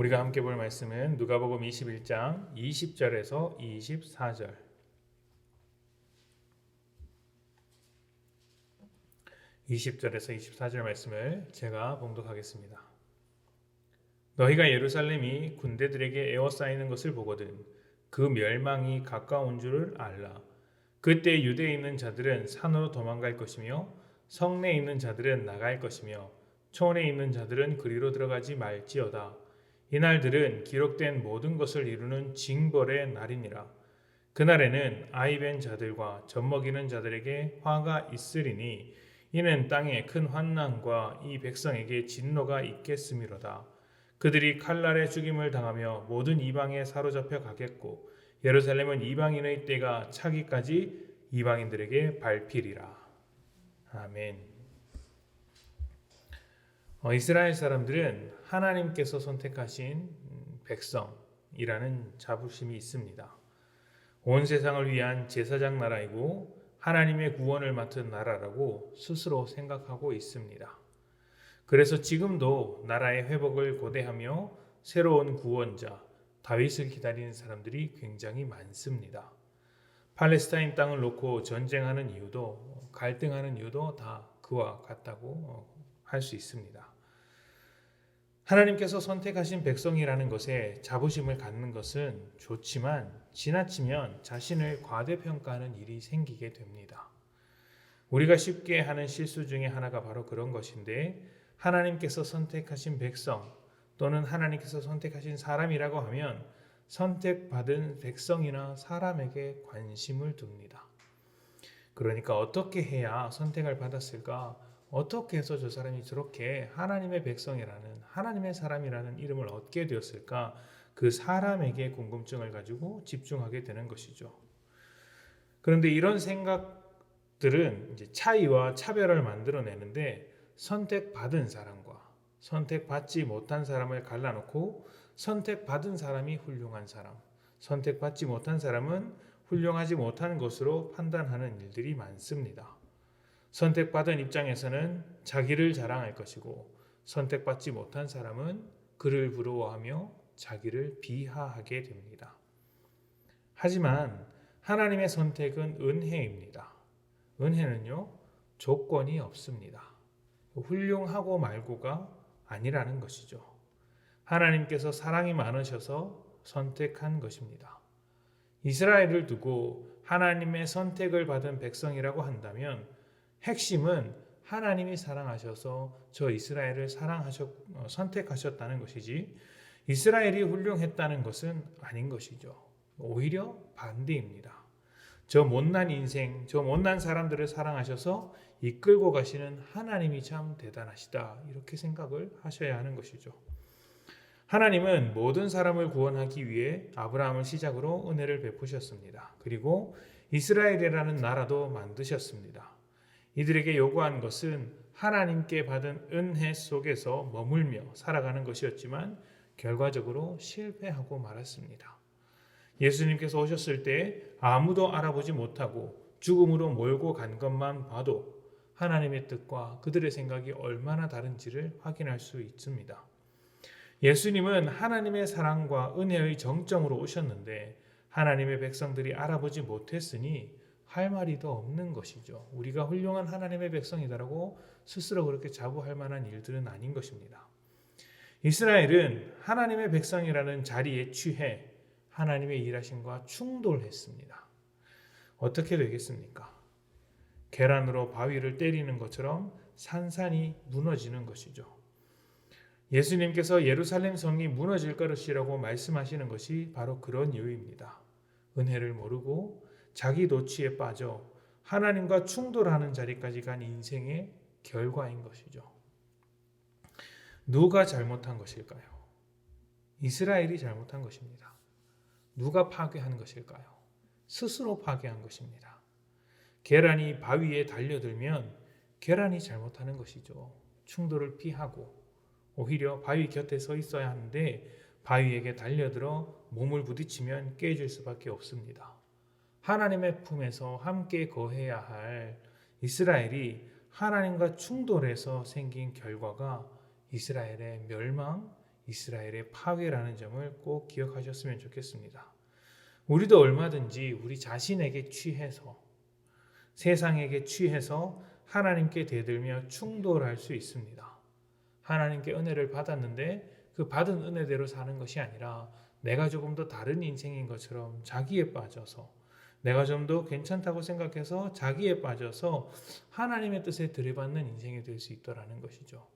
우리가 함께 볼 말씀은 누가복음 21장 20절에서 24절. 20절에서 24절 말씀을 제가 봉독하겠습니다. 너희가 예루살렘이 군대들에게 에워싸이는 것을 보거든 그 멸망이 가까운 줄을 알라. 그때 유대에 있는 자들은 산으로 도망갈 것이며 성내에 있는 자들은 나갈 것이며 초원에 있는 자들은 그리로 들어가지 말지어다. 이날들은 기록된 모든 것을 이루는 징벌의 날이니라. 그날에는 아이 벤 자들과 젖먹이는 자들에게 화가 있으리니 이는 땅에 큰 환난과 이 백성에게 진노가 있겠음이로다. 그들이 칼날에 죽임을 당하며 모든 이방에 사로잡혀 가겠고 예루살렘은 이방인의 때가 차기까지 이방인들에게 밟히리라. 아멘. 이스라엘 사람들은 하나님께서 선택하신 백성이라는 자부심이 있습니다. 온 세상을 위한 제사장 나라이고 하나님의 구원을 맡은 나라라고 스스로 생각하고 있습니다. 그래서 지금도 나라의 회복을 고대하며 새로운 구원자 다윗을 기다리는 사람들이 굉장히 많습니다. 팔레스타인 땅을 놓고 전쟁하는 이유도 갈등하는 이유도 다 그와 같다고 할 수 있습니다. 하나님께서 선택하신 백성이라는 것에 자부심을 갖는 것은 좋지만 지나치면 자신을 과대평가하는 일이 생기게 됩니다. 우리가 쉽게 하는 실수 중에 하나가 바로 그런 것인데 하나님께서 선택하신 백성 또는 하나님께서 선택하신 사람이라고 하면 선택받은 백성이나 사람에게 관심을 둡니다. 그러니까 어떻게 해야 선택을 받았을까? 어떻게 해서 저 사람이 저렇게 하나님의 백성이라는 하나님의 사람이라는 이름을 얻게 되었을까? 그 사람에게 궁금증을 가지고 집중하게 되는 것이죠. 그런데 이런 생각들은 이제 차이와 차별을 만들어내는데 선택받은 사람과 선택받지 못한 사람을 갈라놓고 선택받은 사람이 훌륭한 사람, 선택받지 못한 사람은 훌륭하지 못한 것으로 판단하는 일들이 많습니다. 선택받은 입장에서는 자기를 자랑할 것이고 선택받지 못한 사람은 그를 부러워하며 자기를 비하하게 됩니다. 하지만 하나님의 선택은 은혜입니다. 은혜는요, 조건이 없습니다. 훌륭하고 말고가 아니라는 것이죠. 하나님께서 사랑이 많으셔서 선택한 것입니다. 이스라엘을 두고 하나님의 선택을 받은 백성이라고 한다면 핵심은 하나님이 사랑하셔서 저 이스라엘을 선택하셨다는 것이지 이스라엘이 훌륭했다는 것은 아닌 것이죠. 오히려 반대입니다. 저 못난 인생, 저 못난 사람들을 사랑하셔서 이끌고 가시는 하나님이 참 대단하시다. 이렇게 생각을 하셔야 하는 것이죠. 하나님은 모든 사람을 구원하기 위해 아브라함을 시작으로 은혜를 베푸셨습니다. 그리고 이스라엘이라는 나라도 만드셨습니다. 이들에게 요구한 것은 하나님께 받은 은혜 속에서 머물며 살아가는 것이었지만 결과적으로 실패하고 말았습니다. 예수님께서 오셨을 때 아무도 알아보지 못하고 죽음으로 몰고 간 것만 봐도 하나님의 뜻과 그들의 생각이 얼마나 다른지를 확인할 수 있습니다. 예수님은 하나님의 사랑과 은혜의 정점으로 오셨는데 하나님의 백성들이 알아보지 못했으니 할 말이 더 없는 것이죠. 우리가 훌륭한 하나님의 백성이다라고 스스로 그렇게 자부할 만한 일들은 아닌 것입니다. 이스라엘은 하나님의 백성이라는 자리에 취해 하나님의 일하심과 충돌했습니다. 어떻게 되겠습니까? 계란으로 바위를 때리는 것처럼 산산이 무너지는 것이죠. 예수님께서 예루살렘 성이 무너질 것이라고 말씀하시는 것이 바로 그런 이유입니다. 은혜를 모르고 자기 도취에 빠져 하나님과 충돌하는 자리까지 간 인생의 결과인 것이죠. 누가 잘못한 것일까요? 이스라엘이 잘못한 것입니다. 누가 파괴한 것일까요? 스스로 파괴한 것입니다. 계란이 바위에 달려들면 계란이 잘못하는 것이죠. 충돌을 피하고 오히려 바위 곁에 서 있어야 하는데 바위에게 달려들어 몸을 부딪히면 깨질 수밖에 없습니다. 하나님의 품에서 함께 거해야 할 이스라엘이 하나님과 충돌해서 생긴 결과가 이스라엘의 멸망, 이스라엘의 파괴라는 점을 꼭 기억하셨으면 좋겠습니다. 우리도 얼마든지 우리 자신에게 취해서 세상에게 취해서 하나님께 대들며 충돌할 수 있습니다. 하나님께 은혜를 받았는데 그 받은 은혜대로 사는 것이 아니라 내가 조금 더 다른 인생인 것처럼 자기에 빠져서 내가 좀 더 괜찮다고 생각해서 자기에 빠져서 하나님의 뜻에 들이받는 인생이 될 수 있다라는 것이죠.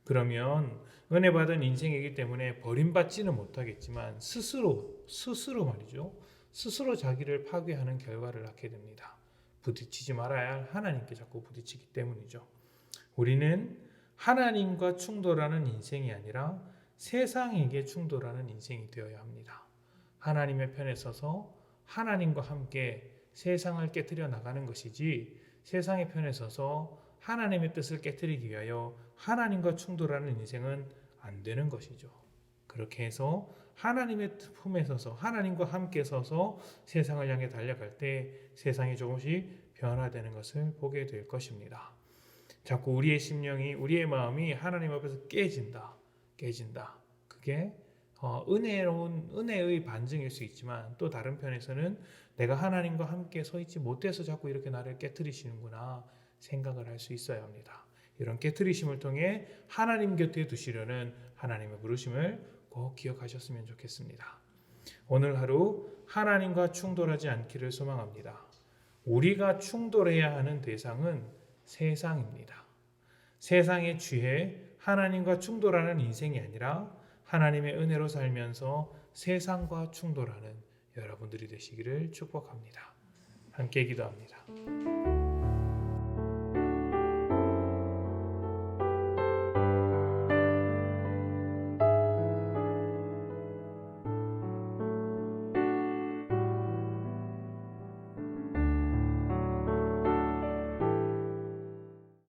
그러면 은혜 받은 인생이기 때문에 버림받지는 못하겠지만 스스로 말이죠. 스스로 자기를 파괴하는 결과를 낳게 됩니다. 부딪히지 말아야 할 하나님께 자꾸 부딪히기 때문이죠. 우리는 하나님과 충돌하는 인생이 아니라 세상에게 충돌하는 인생이 되어야 합니다. 하나님의 편에 서서 하나님과 함께 세상을 깨트려 나가는 것이지 세상의 편에 서서 하나님의 뜻을 깨트리기 위하여 하나님과 충돌하는 인생은 안 되는 것이죠. 그렇게 해서 하나님의 품에 서서 하나님과 함께 서서 세상을 향해 달려갈 때 세상이 조금씩 변화되는 것을 보게 될 것입니다. 자꾸 우리의 심령이 우리의 마음이 하나님 앞에서 깨진다. 그게 은혜의 반증일 수 있지만 또 다른 편에서는 내가 하나님과 함께 서 있지 못해서 자꾸 이렇게 나를 깨트리시는구나 생각을 할 수 있어야 합니다. 이런 깨트리심을 통해 하나님 곁에 두시려는 하나님의 부르심을 꼭 기억하셨으면 좋겠습니다. 오늘 하루 하나님과 충돌하지 않기를 소망합니다. 우리가 충돌해야 하는 대상은 세상입니다. 세상에 취해 하나님과 충돌하는 인생이 아니라 하나님의 은혜로 살면서 세상과 충돌하는 여러분들이 되시기를 축복합니다. 함께 기도합니다.